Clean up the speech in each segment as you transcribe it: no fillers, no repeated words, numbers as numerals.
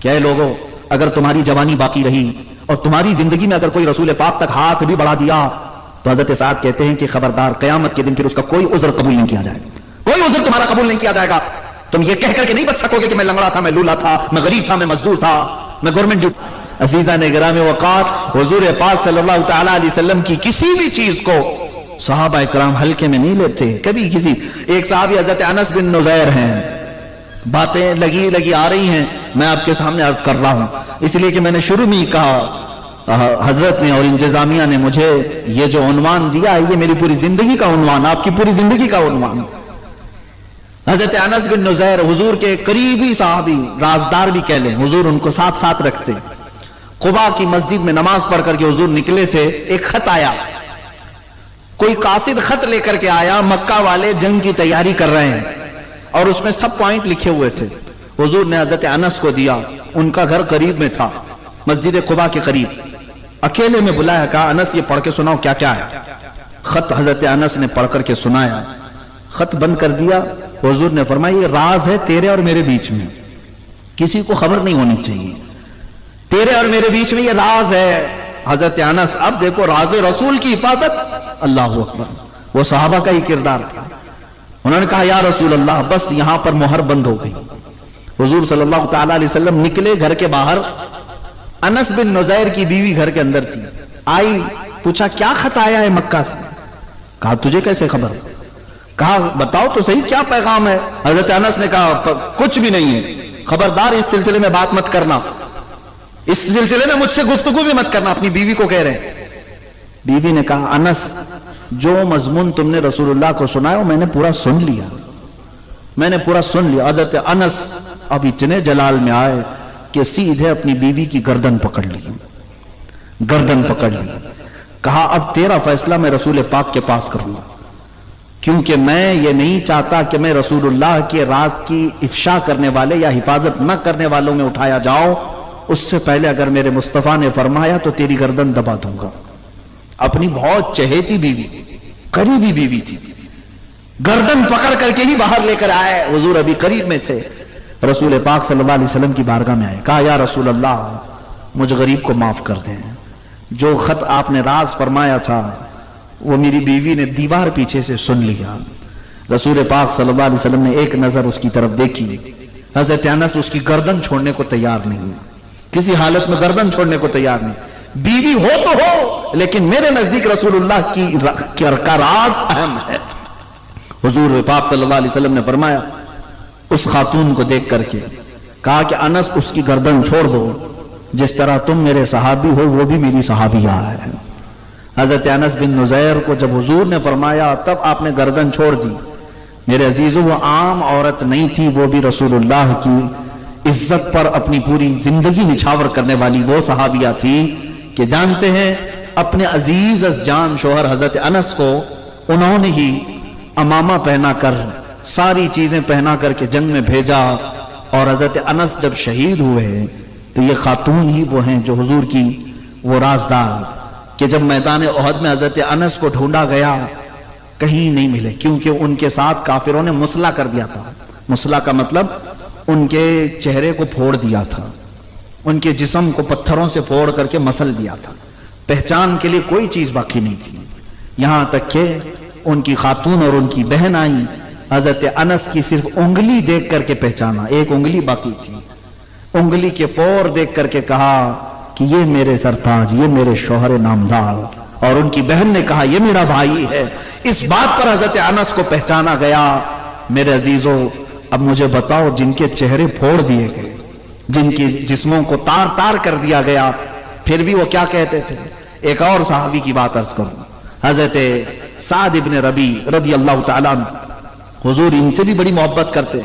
کہ اے لوگوں اگر تمہاری جوانی باقی رہی اور تمہاری زندگی میں اگر کوئی رسول پاک تک ہاتھ بھی بڑھا دیا تو حضرت سعد کہتے ہیں کہ خبردار قیامت کے دن پھر اس کا کوئی عذر قبول نہیں کیا جائے گا، کوئی عذر تمہارا قبول نہیں کیا جائے گا. تم یہ کہہ کر کے نہیں بچ سکو گے کہ میں لنگڑا تھا، میں لولا تھا، میں غریب تھا، میں مزدور تھا، میں گورنمنٹ ڈیوٹی. عزیزان گرامی وقار، حضور پاک صلی اللہ تعالیٰ علیہ وسلم کی کسی بھی چیز کو صحابہ اکرام ہلکے میں نہیں لیتے کبھی. کسی ایک صحابی حضرت انس بن نزیر ہیں، باتیں لگی آ رہی ہیں، میں آپ کے سامنے عرض کر رہا ہوں اس لیے کہ میں نے شروع میں ہی کہا حضرت نے اور انتظامیہ نے مجھے یہ جو عنوان دیا ہے یہ میری پوری زندگی کا عنوان، آپ کی پوری زندگی کا عنوان. حضرت انس بن نزیر حضور کے قریبی صحابی، رازدار بھی کہہ لیں، حضور ان کو ساتھ ساتھ رکھتے. قباء کی مسجد میں نماز پڑھ کر کے حضور نکلے تھے، ایک خط آیا، کوئی قاصد خط لے کر کے آیا، مکہ والے جنگ کی تیاری کر رہے ہیں اور اس میں سب پوائنٹ لکھے ہوئے تھے. حضور نے حضرت انس کو دیا، ان کا گھر قریب میں تھا، مسجد قباء کے قریب. اکیلے میں بلایا، کہا انس یہ پڑھ کے سناؤ کیا کیا ہے. خط حضرت انس نے پڑھ کر کے سنایا، خط بند کر دیا. حضور نے فرمایا یہ راز ہے تیرے اور میرے بیچ میں، کسی کو خبر نہیں ہونی چاہیے، تیرے اور میرے بیچ میں یہ راز ہے. حضرت انس اب دیکھو راز رسول کی حفاظت، اللہ اکبر، وہ صحابہ کا ہی کردار تھا. انہوں نے کہا یا رسول اللہ بس یہاں پر مہر بند ہو گئی. حضور صلی اللہ تعالیٰ علیہ وسلم نکلے گھر کے باہر، انس بن نزیر کی بیوی گھر کے اندر تھی، آئی، پوچھا کیا خط آیا ہے مکہ سے. کہا تجھے کیسے خبر؟ کہا بتاؤ تو صحیح کیا پیغام ہے. حضرت انس نے کہا کچھ بھی نہیں ہے، خبردار اس سلسلے میں بات مت کرنا، اس سلسلے میں مجھ سے گفتگو بھی مت کرنا. اپنی بیوی کو کہہ رہے ہیں. بیوی نے کہا انس جو مضمون تم نے رسول اللہ کو سنایا میں نے پورا سن لیا، میں نے پورا سن لیا. حضرت انس اب اتنے جلال میں آئے کہ سیدھے اپنی بیوی کی گردن پکڑ لی، گردن پکڑ لی. کہا اب تیرا فیصلہ میں رسول پاک کے پاس کروں، کیونکہ میں یہ نہیں چاہتا کہ میں رسول اللہ کے راز کی افشا کرنے والے یا حفاظت نہ کرنے والوں میں اٹھایا جاؤں. اس سے پہلے اگر میرے مصطفیٰ نے فرمایا تو تیری گردن دبا دوں گا. اپنی بہت چہیتی بیوی، قریبی بیوی تھی، گردن پکڑ کر کے ہی باہر لے کر آئے. حضور ابھی قریب میں تھے، رسول پاک صلی اللہ علیہ وسلم کی بارگاہ میں آئے. کہا یا رسول اللہ مجھ غریب کو معاف کر دیں، جو خط آپ نے راز فرمایا تھا وہ میری بیوی نے دیوار پیچھے سے سن لیا. رسول پاک صلی اللہ علیہ وسلم نے ایک نظر اس کی طرف دیکھی. حضرت انس اس کی گردن چھوڑنے کو تیار نہیں، کسی حالت میں گردن چھوڑنے کو تیار نہیں. بیوی ہو تو ہو لیکن میرے نزدیک رسول اللہ کی کا راز اہم ہے. حضور پاک صلی اللہ علیہ وسلم نے فرمایا اس خاتون کو دیکھ کر کے، کہا کہ انس اس کی گردن چھوڑ دو، جس طرح تم میرے صحابی ہو وہ بھی میری صحابیہ ہے. حضرت انس بن نزیر کو جب حضور نے فرمایا تب آپ نے گردن چھوڑ دی. میرے عزیزو وہ عام عورت نہیں تھی، وہ بھی رسول اللہ کی عزت پر اپنی پوری زندگی نچھاور کرنے والی وہ صحابیہ تھی کہ جانتے ہیں اپنے عزیز از جان شوہر حضرت انس کو انہوں نے ہی امامہ پہنا کر ساری چیزیں پہنا کر کے جنگ میں بھیجا. اور حضرت انس جب شہید ہوئے تو یہ خاتون ہی وہ ہیں جو حضور کی وہ رازدار کہ جب میدان احد میں حضرت انس کو ڈھونڈا گیا کہیں نہیں ملے، کیونکہ ان کے ساتھ کافروں نے مسلح کر دیا تھا. مسلح کا مطلب ان کے چہرے کو پھوڑ دیا تھا، ان کے جسم کو پتھروں سے پھوڑ کر کے مسل دیا تھا. پہچان کے لیے کوئی چیز باقی نہیں تھی. یہاں تک کہ ان کی خاتون اور ان کی بہن آئی، حضرت انس کی صرف انگلی دیکھ کر کے پہچانا، ایک انگلی باقی تھی، انگلی کے پور دیکھ کر کے کہا کہ یہ میرے سرتاج، یہ میرے شوہر نامدار. اور ان کی بہن نے کہا یہ میرا بھائی ہے. اس بات پر حضرت انس کو پہچانا گیا. میرے عزیزو اب مجھے بتاؤ جن کے چہرے پھوڑ دیے گئے، جن کی جسموں کو تار تار کر دیا گیا، پھر بھی وہ کیا کہتے تھے. ایک اور صحابی کی بات عرض کروں، حضرت سعد ابن ربی رضی اللہ تعالیٰ عنہ. حضور ان سے بھی بڑی محبت کرتے.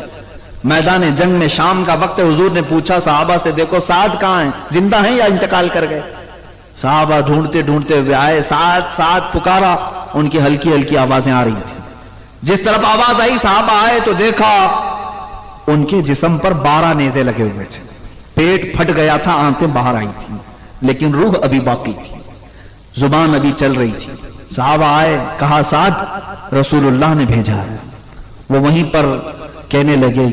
میدان جنگ میں شام کا وقت حضور نے پوچھا صحابہ سے دیکھو سعد کہاں ہیں، زندہ ہیں یا انتقال کر گئے. صحابہ ڈھونڈتے ڈھونڈتے ہوئے آئے، سعد سعد پکارا. ان کی ہلکی ہلکی آوازیں آ رہی تھی. جس طرف آواز آئی صحابہ آئے تو دیکھا ان کے جسم پر 12 نیزے لگے ہوئے تھے، پیٹ پھٹ گیا تھا، آنتیں باہر آئی تھی، لیکن روح ابھی باقی تھی، زبان ابھی چل رہی تھی. صحابہ آئے، کہا سعد رسول اللہ نے بھیجا ہے. وہ وہیں پر کہنے لگے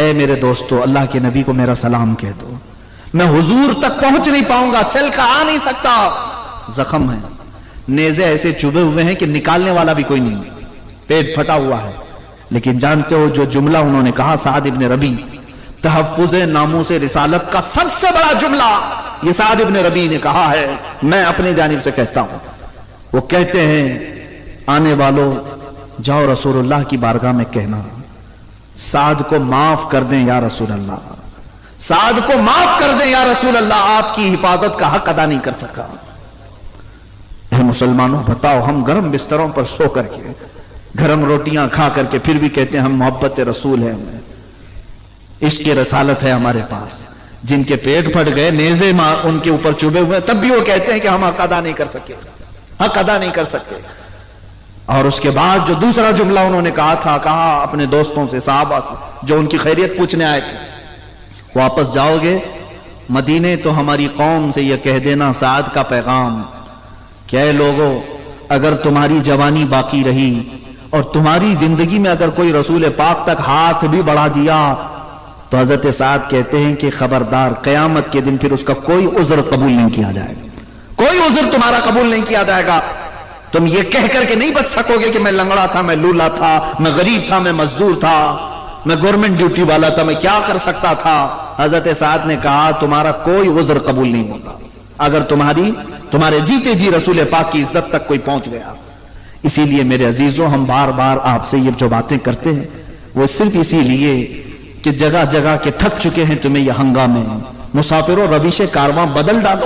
اے میرے دوستو اللہ کے نبی کو میرا سلام کہہ دو, میں حضور تک پہنچ نہیں پاؤں گا, چل کر آ نہیں سکتا, زخم ہے, نیزے ایسے چبھے ہوئے ہیں کہ نکالنے والا بھی کوئی نہیں, پیٹ پھٹا ہوا ہے. لیکن جانتے ہو جو جملہ انہوں نے کہا سعد ابن ربیع, تحفظ ناموس رسالت کا سب سے بڑا جملہ یہ سعد ابن ربیع نے کہا ہے, میں اپنی جانب سے کہتا ہوں. وہ کہتے ہیں آنے والوں جاؤ رسول اللہ کی بارگاہ میں کہنا سعد کو معاف کر دیں یا رسول اللہ, سعد کو معاف کر دیں یا رسول اللہ, آپ کی حفاظت کا حق ادا نہیں کر سکا. اے مسلمانوں بتاؤ, ہم گرم بستروں پر سو کر کے, گرم روٹیاں کھا کر کے پھر بھی کہتے ہیں ہم محبت رسول ہیں, عشق رسالت ہے ہمارے پاس. جن کے پیٹ پھٹ گئے, نیزے ان کے اوپر چوبے ہوئے, تب بھی وہ کہتے ہیں کہ ہم حق ادا نہیں کر سکے, حق ادا نہیں کر سکتے. اور اس کے بعد جو دوسرا جملہ انہوں نے کہا تھا, کہا اپنے دوستوں سے, صحابہ سے جو ان کی خیریت پوچھنے آئے تھے, واپس جاؤ گے مدینے تو ہماری قوم سے یہ کہہ دینا سعد کا پیغام کہ اے لوگوں اگر تمہاری جوانی باقی رہی اور تمہاری زندگی میں اگر کوئی رسول پاک تک ہاتھ بھی بڑھا دیا تو حضرت سعد کہتے ہیں کہ خبردار قیامت کے دن پھر اس کا کوئی عذر قبول نہیں کیا جائے گا, کوئی عذر تمہارا قبول نہیں کیا جائے گا. تم یہ کہہ کر کے نہیں بچ سکو گے کہ میں لنگڑا تھا, میں لولا تھا, میں غریب تھا, میں مزدور تھا, میں گورنمنٹ ڈیوٹی والا تھا, میں کیا کر سکتا تھا. حضرت سعد نے کہا تمہارا کوئی عذر قبول نہیں ہوگا اگر تمہارے جیتے جی رسول پاک کی عزت تک کوئی پہنچ گیا. اسی لیے میرے عزیزوں ہم بار بار آپ سے یہ جو باتیں کرتے ہیں وہ صرف اسی لیے کہ جگہ جگہ کے تھک چکے ہیں تمہیں یہ ہنگامے, مسافروں رویش کارواں بدل ڈالو.